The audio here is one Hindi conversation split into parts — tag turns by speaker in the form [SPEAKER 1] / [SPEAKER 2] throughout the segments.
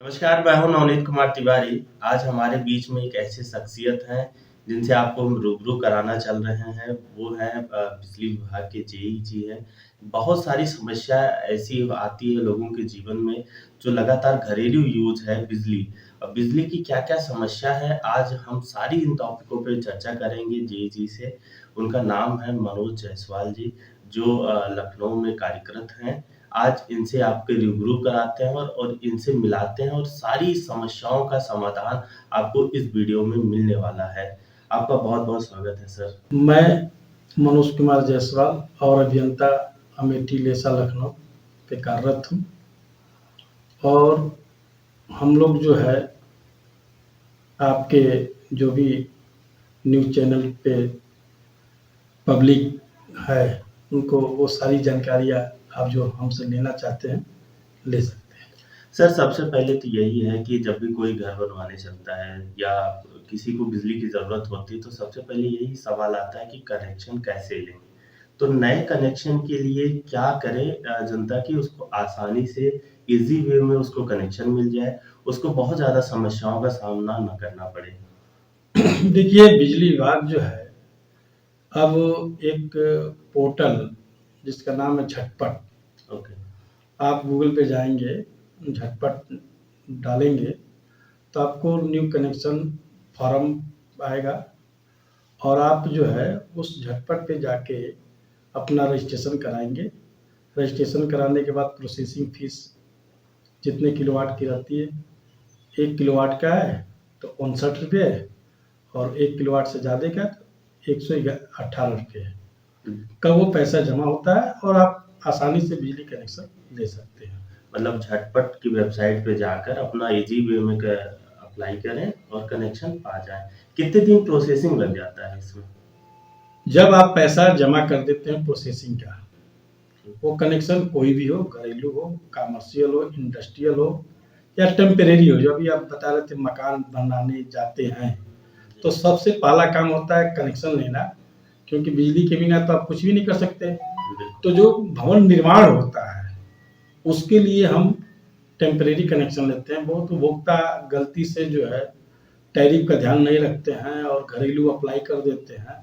[SPEAKER 1] नमस्कार, मैं हूँ नवनीत कुमार तिवारी। आज हमारे बीच में एक ऐसी शख्सियत हैं, जिनसे आपको हम रूबरू कराना चल रहे हैं। वो हैं बिजली विभाग के जेई जी हैं। बहुत सारी समस्या ऐसी आती है लोगों के जीवन में, जो लगातार घरेलू यूज़ है बिजली। बिजली की क्या-क्या समस्या है, आज हम सारी इन टॉपिकों पे चर्चा करेंगे जेई जी से। उनका नाम है मनोज जायसवाल जी, जो लखनऊ में कार्यरत हैं। आज इनसे आपके रूबरू कराते हैं और इनसे मिलाते हैं और सारी समस्याओं का समाधान आपको इस वीडियो में मिलने वाला है। आपका बहुत-बहुत स्वागत है सर।
[SPEAKER 2] मैं मनोज कुमार जायसवाल और अभियंता अमेठी लेसा लखनऊ पे कार्यरत हूँ और हम लोग जो है आपके जो भी न्यूज़ चैनल पे पब्लिक है उनको वो सारी जानकारियाँ आप जो हमसे लेना चाहते हैं ले सकते हैं।
[SPEAKER 1] सर सबसे पहले तो यही है कि जब भी कोई घर बनवाने चलता है या किसी को बिजली की ज़रूरत होती है तो सबसे पहले यही सवाल आता है कि कनेक्शन कैसे लें? तो नए कनेक्शन के लिए क्या करें जनता की उसको आसानी से ईज़ी वे में उसको कनेक्शन मिल जाए, उसको बहुत ज़्यादा समस्याओं का सामना ना करना पड़े?
[SPEAKER 2] देखिए बिजली विभाग जो है अब एक पोर्टल जिसका नाम है झटपट,
[SPEAKER 1] ओके।
[SPEAKER 2] आप गूगल पे जाएंगे झटपट डालेंगे तो आपको न्यू कनेक्शन फॉर्म आएगा और आप जो है उस झटपट पे जाके अपना रजिस्ट्रेशन कराएंगे। रजिस्ट्रेशन कराने के बाद प्रोसेसिंग फीस जितने किलोवाट की रहती है, 1 किलोवाट का है तो 59 रुपये और 1 किलोवाट से ज़्यादा का तो 118 रुपये का वो पैसा जमा होता है और आप आसानी से बिजली कनेक्शन ले सकते हैं।
[SPEAKER 1] मतलब झटपट की वेबसाइट पे जाकर अपना ईज़ी वे में क अप्लाई करें और कनेक्शन पा जाएँ। कितने दिन प्रोसेसिंग लग जाता है इसमें?
[SPEAKER 2] जब आप पैसा जमा कर देते हैं प्रोसेसिंग का, वो कनेक्शन कोई भी हो, घरेलू हो, कमर्शियल हो, इंडस्ट्रियल हो या टेम्परेरी हो, जो अभी आप बता रहे थे मकान बनाने जाते हैं, तो सबसे पहला काम होता है कनेक्शन लेना, क्योंकि बिजली के बिना तो आप कुछ भी नहीं कर सकते। तो जो भवन निर्माण होता है उसके लिए हम टेम्परेरी कनेक्शन लेते हैं। बहुत उपभोक्ता गलती से जो है टैरिफ का ध्यान नहीं रखते हैं और घरेलू अप्लाई कर देते हैं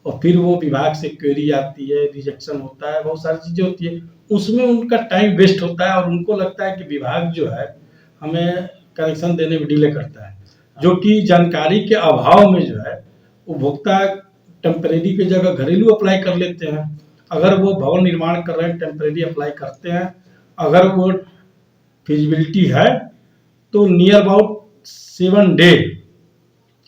[SPEAKER 2] और फिर वो विभाग से क्वेरी आती है, रिजेक्शन होता है, बहुत सारी चीज़ें होती है, उसमें उनका टाइम वेस्ट होता है और उनको लगता है कि विभाग जो है हमें कनेक्शन देने में डिले करता है, जो कि जानकारी के अभाव में जो है उपभोक्ता टेम्परेरी की जगह घरेलू अप्लाई कर लेते हैं। अगर वो भवन निर्माण कर रहे हैं टेम्परेरी अप्लाई करते हैं, अगर वो फिजिबिलिटी है तो नियर अबाउट 7 डे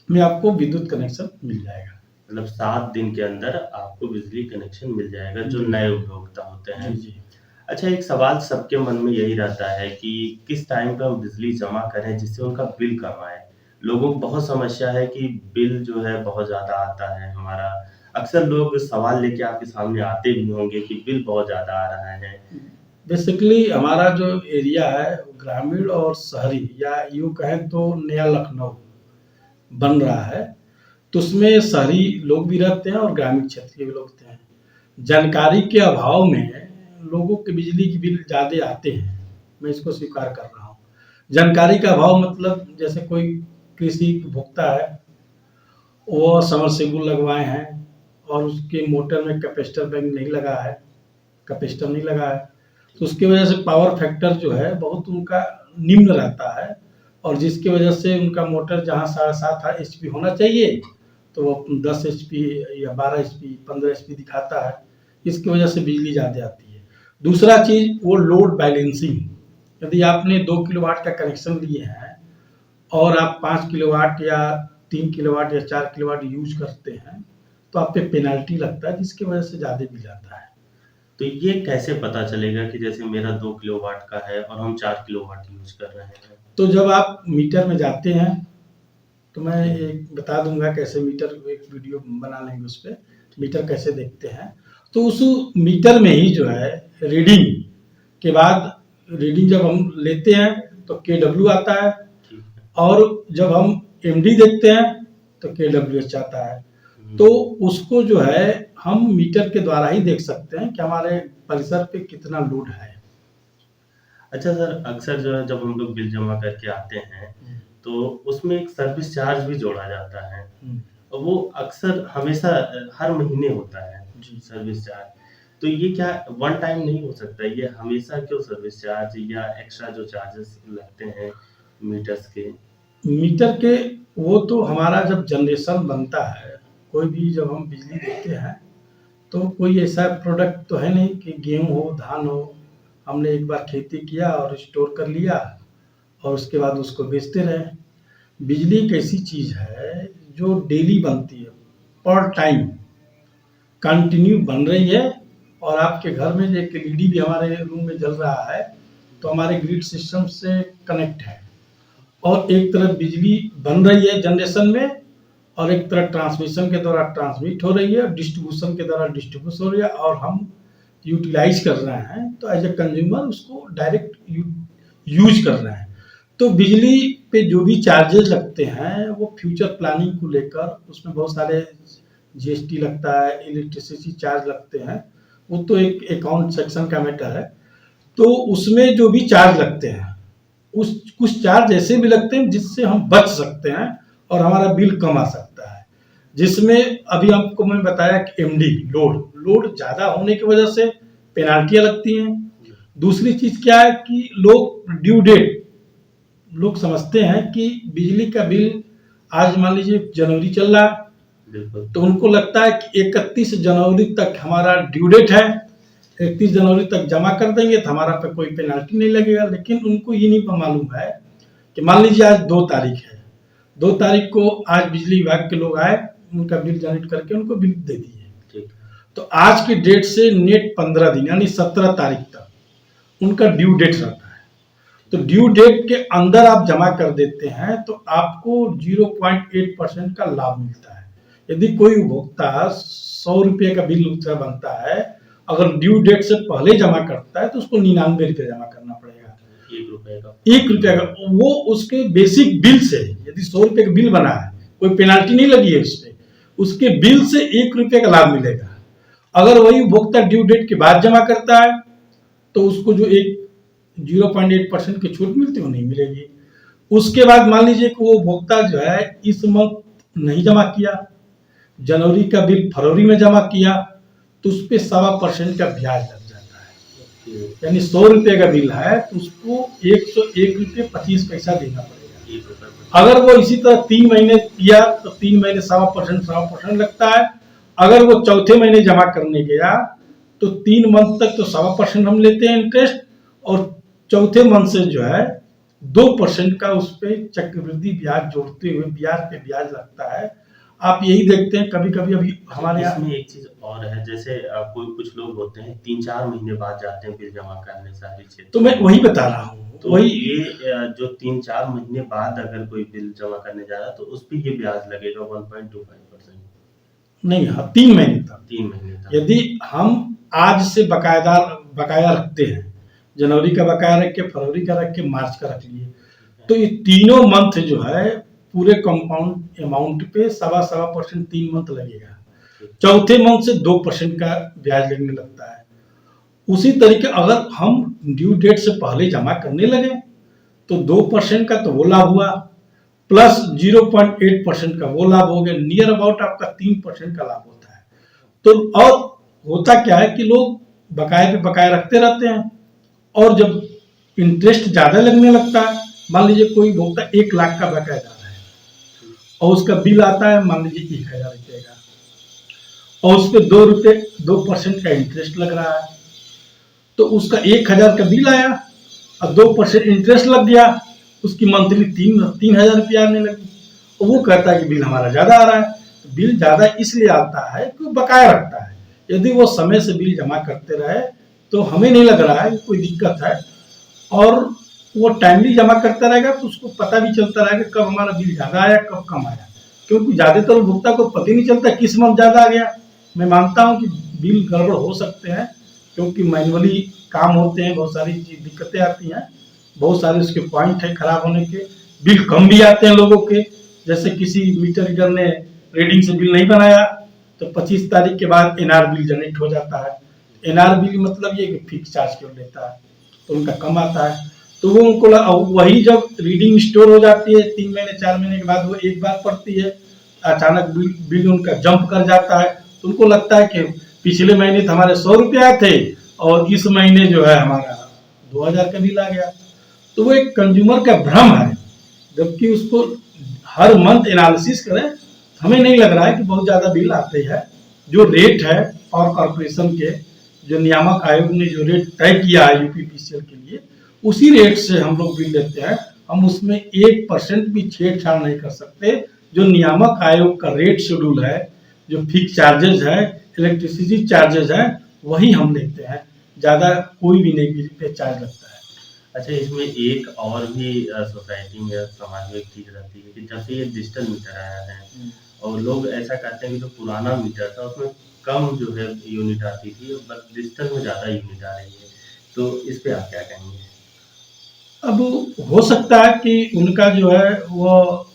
[SPEAKER 2] में आपको विद्युत कनेक्शन मिल जाएगा।
[SPEAKER 1] मतलब 7 दिन के अंदर आपको बिजली कनेक्शन मिल जाएगा जो
[SPEAKER 2] जी।
[SPEAKER 1] नए उपभोक्ता होते हैं।
[SPEAKER 2] जी, जी।
[SPEAKER 1] अच्छा एक सवाल सबके मन में यही रहता है कि किस टाइम पे हम बिजली जमा करें जिससे उनका बिल कम आए? लोगों को बहुत समस्या है कि बिल जो है बहुत ज़्यादा आता है हमारा। अक्सर लोग सवाल लेके आपके सामने आते भी होंगे कि बिल बहुत ज़्यादा आ रहा है।
[SPEAKER 2] बेसिकली हमारा जो एरिया है ग्रामीण और शहरी या यूँ कहें तो नया लखनऊ बन रहा है, तो उसमें शहरी लोग भी रहते हैं और ग्रामीण क्षेत्र के भी लोग रहते हैं। जानकारी के अभाव में लोगों के बिजली के बिल ज़्यादा आते हैं, मैं इसको स्वीकार कर रहा हूँ। जानकारी का अभाव मतलब जैसे कोई कृषि उपभोक्ता है, वो समरसेबुल लगवाए हैं और उसके मोटर में कैपेसिटर बैंक नहीं लगा है, कैपेसिटर नहीं लगा है, तो उसकी वजह से पावर फैक्टर जो है बहुत उनका निम्न रहता है और जिसकी वजह से उनका मोटर जहाँ 7.5 एचपी होना चाहिए तो वो 10 एचपी या 12 एचपी 15 एचपी दिखाता है, इसकी वजह से बिजली ज़्यादा आती है। दूसरा चीज़ वो लोड बैलेंसिंग, यदि आपने 2 किलोवाट का कनेक्शन लिए हैं और आप 5 किलोवाट या 3 किलोवाट या 4 किलोवाट यूज करते हैं तो आप पे पेनल्टी लगता है जिसकी वजह से ज़्यादा बिल आता है।
[SPEAKER 1] तो ये कैसे पता चलेगा कि जैसे मेरा 2 किलोवाट का है और हम 4 किलोवाट यूज़ कर रहे हैं?
[SPEAKER 2] तो जब आप मीटर में जाते हैं तो मैं एक बता दूंगा कैसे मीटर, एक वीडियो बना लेंगे उस पर मीटर कैसे देखते हैं। तो उस मीटर में ही जो है रीडिंग के बाद, रीडिंग जब हम लेते हैं तो KW आता है
[SPEAKER 1] ठीक है।
[SPEAKER 2] और जब हम MD देखते हैं तो KWH आता है। तो उसको जो है हम मीटर के द्वारा ही देख सकते हैं कि हमारे परिसर पे कितना लोड है।
[SPEAKER 1] अच्छा सर, अक्सर जो है जब हम लोग बिल जमा करके आते हैं, तो उसमें एक सर्विस चार्ज भी जोड़ा जाता है।
[SPEAKER 2] हुँ,
[SPEAKER 1] और वो अक्सर हमेशा हर महीने होता है
[SPEAKER 2] जी।
[SPEAKER 1] Service charge. तो ये क्या वन टाइम नहीं हो सकता? ये हमेशा क्यों सर्विस चार्ज या एक्स्ट्रा जो चार्जेस लगते हैं मीटर्स के?
[SPEAKER 2] मीटर के वो तो हमारा जब जनरेशन बनता है, कोई भी जब हम बिजली देते हैं, तो कोई ऐसा प्रोडक्ट तो है नहीं कि गेहूँ हो, धान हो, हमने एक बार खेती किया और स्टोर कर लिया और उसके बाद उसको बेचते रहे। बिजली एक ऐसी चीज़ है जो डेली बनती है, पर टाइम कंटिन्यू बन रही है और आपके घर में जो एक एलईडी भी हमारे रूम में जल रहा है, तो हमारे ग्रिड सिस्टम से कनेक्ट है। और एक तरफ बिजली बन रही है जनरेशन में और एक तरफ ट्रांसमिशन के द्वारा ट्रांसमिट हो रही है, डिस्ट्रीब्यूशन के द्वारा डिस्ट्रीब्यूट हो रही है और हम यूटिलाइज कर रहे हैं, तो एज ए कंज्यूमर उसको डायरेक्ट यूज कर रहे हैं। तो बिजली पे जो भी चार्जेस लगते हैं वो फ्यूचर प्लानिंग को लेकर उसमें बहुत सारे जीएसटी लगता है, इलेक्ट्रिसिटी चार्ज लगते हैं, वो तो एक अकाउंट सेक्शन का मैटर है। तो उसमें जो भी चार्ज लगते हैं, उस कुछ चार्ज ऐसे भी लगते हैं जिससे हम बच सकते हैं और हमारा बिल कम आ सकता है। जिसमें अभी आपको मैं बताया कि एमडी लोड ज़्यादा होने की वजह से पेनाल्टियाँ लगती हैं। दूसरी चीज़ क्या है कि लोग ड्यू डेट, लोग समझते हैं कि बिजली का बिल आज मान लीजिए जनवरी चल रहा है,
[SPEAKER 1] बिल्कुल।
[SPEAKER 2] तो उनको लगता है कि 31 जनवरी तक हमारा ड्यू डेट है, 31 जनवरी तक जमा कर देंगे तो हमारा पे कोई पेनल्टी नहीं लगेगा। लेकिन उनको ये नहीं मालूम है कि मान लीजिए आज 2 तारीख है, 2 तारीख को आज बिजली विभाग के लोग आए, उनका बिल जनरेट करके उनको बिल दे दिए।
[SPEAKER 1] ठीक।
[SPEAKER 2] तो आज की डेट से नेट 15 दिन यानी 17 तारीख तक उनका ड्यू डेट रहता है। तो ड्यू डेट के अंदर आप जमा कर देते हैं तो आपको 0.8% का लाभ मिलता है। यदि कोई उपभोक्ता 100 रुपये का बिल उसका बनता है, अगर ड्यू डेट से पहले जमा करता है तो उसको 99 रुपये जमा करना पड़ेगा।
[SPEAKER 1] 1 रुपए का।
[SPEAKER 2] 1 रुपये का वो उसके बेसिक बिल से, यदि 100 रुपये का बिल बना है, कोई पेनाल्टी नहीं लगी है उस पे, उसके बिल से 1 रुपये का लाभ मिलेगा। अगर वही उपभोक्ता ड्यू डेट के बाद जमा करता है तो उसको जो एक 0.8% की छूट मिलती है वो नहीं मिलेगी। उसके बाद मान लीजिए कि वो उपभोक्ता जो है इस मंथ नहीं जमा किया, जनवरी का बिल फरवरी में जमा किया, तो उस पे 1.25% का ब्याज लग जाता है। यानी 100 रुपये का बिल है तो उसको 101 रुपये 25 पैसा देना पड़ेगा।
[SPEAKER 1] 1 रुपए।
[SPEAKER 2] अगर वो इसी तरह 3 महीने किया तो 3 महीने 1.25% लगता है। अगर वो चौथे महीने जमा करने गया तो 3 मंथ तक तो 1.25% हम लेते हैं इंटरेस्ट और चौथे मंथ से जो है 2% का उस पे चक्रवृद्धि ब्याज जोड़ते हुए ब्याज पे ब्याज लगता है। आप यही देखते हैं कभी-कभी अभी हमारे यहाँ
[SPEAKER 1] इसमें एक चीज़ और है, जैसे कोई कुछ लोग होते हैं 3-4 महीने बाद जाते हैं बिल जमा करने शहरी क्षेत्र
[SPEAKER 2] तो मैं वही बता रहा हूँ,
[SPEAKER 1] तो
[SPEAKER 2] वही
[SPEAKER 1] ये जो 3-4 महीने बाद अगर कोई बिल जमा करने जा रहा है तो उस पे ये ब्याज लगेगा 1.25%।
[SPEAKER 2] नहीं, हाँ, 3 महीने तक।
[SPEAKER 1] 3 महीने तक।
[SPEAKER 2] यदि हम आज से बकाया रखते हैं, जनवरी का बकाया रख के, फरवरी का रख के, मार्च का रख लिए, तो ये तीनों मंथ जो है पूरे कंपाउंड अमाउंट पे 1.25% 3 मंथ लगेगा। चौथे मंथ से 2% का ब्याज लगने लगता है। उसी तरीके अगर हम ड्यू डेट से पहले जमा करने लगे तो 2% का तो वो लाभ हुआ, प्लस 0.8% का वो लाभ हो गया, नियर अबाउट आपका 3% का लाभ होता है। तो और होता क्या है कि लोग बकाये पे बकाया रखते रहते हैं और जब इंटरेस्ट ज़्यादा लगने लगता है, मान लीजिए कोई उपभोक्ता 1 लाख का बकाया डाला है और उसका बिल आता है मान लीजिए 1000 रुपये का और उस पर 2% का इंटरेस्ट लग रहा है, तो उसका 1000 का बिल आया और 2% इंटरेस्ट लग गया, उसकी मंथली 3000 रुपये आने लगी और वो कहता है कि बिल हमारा ज़्यादा आ रहा है। बिल ज़्यादा इसलिए आता है कि बकाया रखता है। यदि वो समय से बिल जमा करते रहे तो हमें नहीं लग रहा है कि कोई दिक्कत है और वो टाइमली जमा करता रहेगा तो उसको पता भी चलता रहेगा कब हमारा बिल ज़्यादा आया कब कम आया, क्योंकि ज़्यादातर उपभोक्ता को पता ही नहीं चलता किस मंथ ज़्यादा आ गया। मैं मानता हूँ कि बिल गड़बड़ हो सकते हैं क्योंकि मैनुअली काम होते हैं, बहुत सारी दिक्कतें आती हैं, बहुत सारे उसके पॉइंट है खराब होने के, बिल कम भी आते हैं लोगों के। जैसे किसी मीटर रीडर ने रीडिंग से बिल नहीं बनाया तो 25 तारीख के बाद एनआर बिल जनरेट हो जाता है। एनआर बिल मतलब ये फिक्स चार्ज क्यों लेता है, तो उनका कम आता है। तो वो उनको वही जब रीडिंग स्टोर हो जाती है 3 महीने 4 महीने के बाद वो एक बार पड़ती है, अचानक बिल उनका जंप कर जाता है, तो उनको लगता है कि पिछले महीने तो हमारे 100 रुपये आए थे और इस महीने जो है हमारा 2000 का बिल आ गया। तो वो एक कंज्यूमर का भ्रम है, जबकि उसको हर मंथ एनालिसिस करें, हमें नहीं लग रहा है कि बहुत ज़्यादा बिल आते हैं। जो रेट है पावर कॉर्पोरेशन के, जो नियामक आयोग ने जो रेट तय किया है यूपीपीसीएल के लिए, उसी रेट से हम लोग बिल लेते हैं। हम उसमें 1% भी छेड़छाड़ नहीं कर सकते। जो नियामक आयोग का रेट शेड्यूल है, जो फिक्स चार्जेज है, इलेक्ट्रिसिटी चार्जेज है, वही हम लेते हैं। ज़्यादा कोई भी नहीं बिल पे चार्ज लगता है।
[SPEAKER 1] अच्छा, इसमें एक और भी सोसाइटी में समाज में एक चीज़ रहती है कि जब से ये डिजिटल मीटर आया है और लोग ऐसा कहते हैं कि जो पुराना मीटर था उसमें कम जो है यूनिट आती थी, बट डिजिटल में ज़्यादा यूनिट आ रही है। तो इस पे आप क्या कहेंगे?
[SPEAKER 2] अब हो सकता है कि उनका जो है वो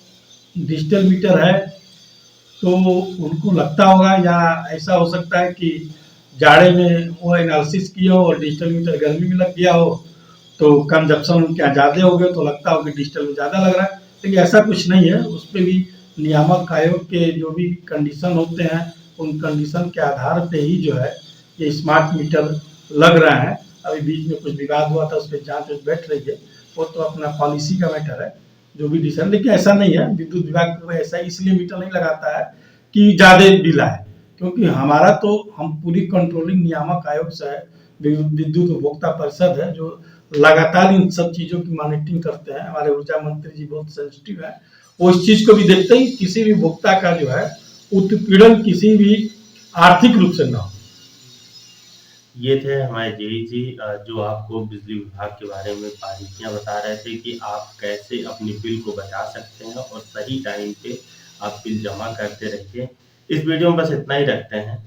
[SPEAKER 2] डिजिटल मीटर है, तो उनको लगता होगा, या ऐसा हो सकता है कि जाड़े में वो एनालिसिस किया हो और डिजिटल मीटर गर्मी में लग गया हो, तो कंजप्शन उनके यहाँ ज़्यादा हो गया, तो लगता हो कि डिजिटल में ज़्यादा लग रहा है। लेकिन ऐसा कुछ नहीं है, उस पर भी नियामक आयोग के जो भी कंडीशन होते हैं, उन कंडीशन के आधार पे ही जो है ये स्मार्ट मीटर लग रहा है। अभी बीच में कुछ विवाद हुआ था, उस पर जाँच बैठ रही है, वो तो अपना पॉलिसी का मैटर है जो भी डिसीजन। लेकिन ऐसा नहीं है, विद्युत विभाग को ऐसा इसलिए मीटर नहीं लगाता है कि ज़्यादा बिल आए, क्योंकि हमारा तो हम पूरी कंट्रोलिंग नियामक आयोग से है, विद्युत उपभोक्ता परिषद है, जो लगातार इन सब चीज़ों की मॉनिटरिंग करते हैं। हमारे ऊर्जा मंत्री जी बहुत सेंसिटिव है, वो इस चीज़ को भी देखते हैं किसी भी उपभोक्ता का जो है उत्पीड़न किसी भी आर्थिक रूप से ना हो।
[SPEAKER 1] ये थे हमारे जेई जी, जो आपको बिजली विभाग के बारे में बारीकियां बता रहे थे कि आप कैसे अपने बिल को बचा सकते हैं और सही टाइम पे आप बिल जमा करते रहिए। इस वीडियो में बस इतना ही रखते हैं।